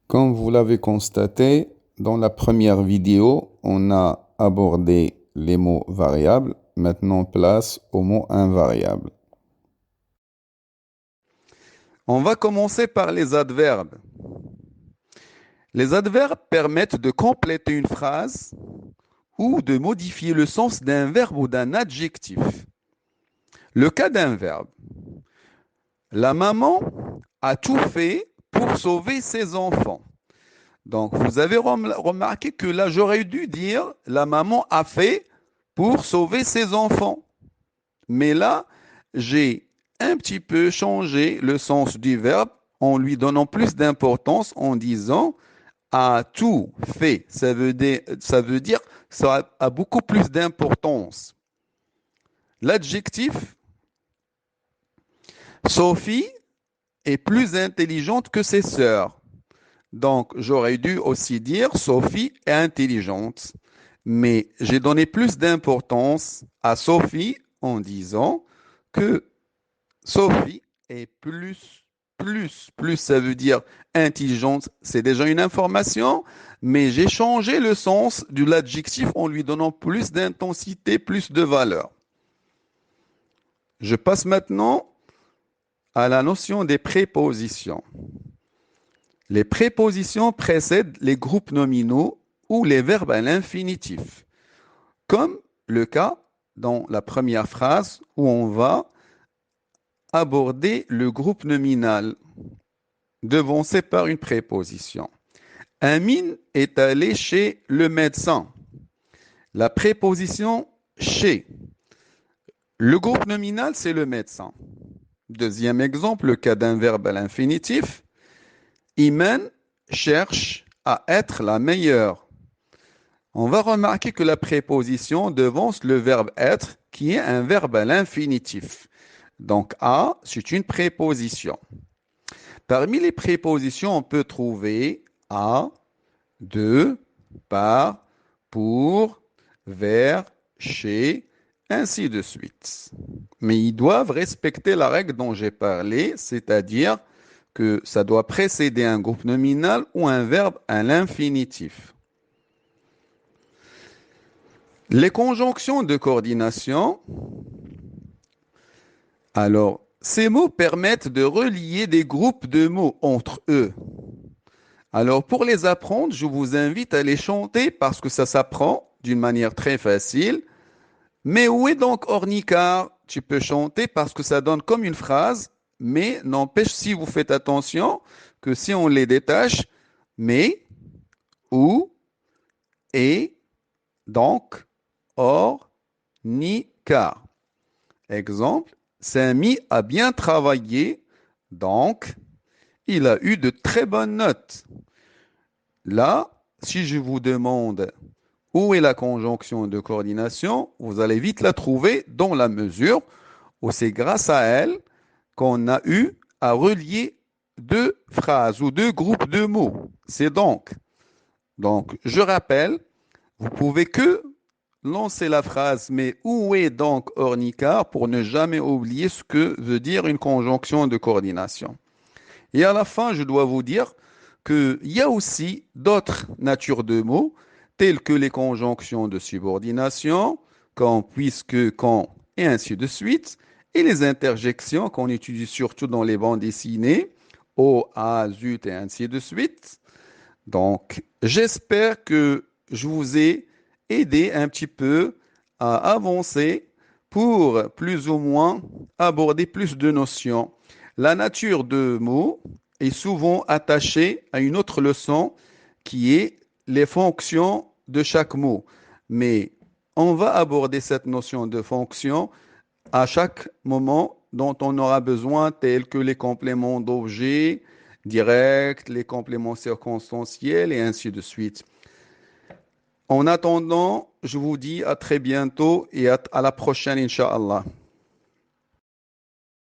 Comme vous l'avez constaté, dans la première vidéo, on a abordé les mots variables. Maintenant, place aux mots invariables. On va commencer par les adverbes. Les adverbes permettent de compléter une phrase ou de modifier le sens d'un verbe ou d'un adjectif. Le cas d'un verbe. La maman a tout fait pour sauver ses enfants. Donc, vous avez remarqué que là, j'aurais dû dire la maman a fait pour sauver ses enfants. Mais là, j'ai un petit peu changé le sens du verbe en lui donnant plus d'importance en disant a tout fait. Ça veut dire ça a beaucoup plus d'importance. L'adjectif Sophie est plus intelligente que ses sœurs. Donc, j'aurais dû aussi dire Sophie est intelligente. Mais j'ai donné plus d'importance à Sophie en disant que Sophie est plus, ça veut dire intelligente. C'est déjà une information, mais j'ai changé le sens de l'adjectif en lui donnant plus d'intensité, plus de valeur. Je passe maintenant à la notion des prépositions. Les prépositions précèdent les groupes nominaux ou les verbes à l'infinitif, comme le cas dans la première phrase où on va aborder le groupe nominal devancé par une préposition. Amine est allé chez le médecin. La préposition chez. Le groupe nominal, c'est le médecin. Deuxième exemple, le cas d'un verbe à l'infinitif. Iman cherche à être la meilleure. On va remarquer que la préposition devance le verbe être, qui est un verbe à l'infinitif. Donc, à, c'est une préposition. Parmi les prépositions, on peut trouver à, de, par, pour, vers, chez, ainsi de suite. Mais ils doivent respecter la règle dont j'ai parlé, c'est-à-dire que ça doit précéder un groupe nominal ou un verbe à l'infinitif. Les conjonctions de coordination, alors, ces mots permettent de relier des groupes de mots entre eux. Alors, pour les apprendre, je vous invite à les chanter parce que ça s'apprend d'une manière très facile. Mais où est donc Ornicar? Tu peux chanter parce que ça donne comme une phrase, mais n'empêche si vous faites attention que si on les détache, mais, où, et, donc, or, ni, car. Exemple, Samy a bien travaillé, donc il a eu de très bonnes notes. Là, si je vous demande où est la conjonction de coordination, vous allez vite la trouver dans la mesure où c'est grâce à elle qu'on a eu à relier deux phrases ou deux groupes de mots. C'est donc, je rappelle, vous pouvez que lancer la phrase mais où est donc Ornicar pour ne jamais oublier ce que veut dire une conjonction de coordination. Et à la fin, je dois vous dire qu'il y a aussi d'autres natures de mots, telles que les conjonctions de subordination, quand, puisque, quand, et ainsi de suite, et les interjections qu'on utilise surtout dans les bandes dessinées, au, à, zut, et ainsi de suite. Donc, j'espère que je vous ai aidé un petit peu à avancer pour plus ou moins aborder plus de notions. La nature de mots est souvent attachée à une autre leçon qui est les fonctions de chaque mot. Mais on va aborder cette notion de fonction à chaque moment dont on aura besoin, tels que les compléments d'objet directs, les compléments circonstanciels et ainsi de suite. En attendant, je vous dis à très bientôt et à la prochaine, Inch'Allah.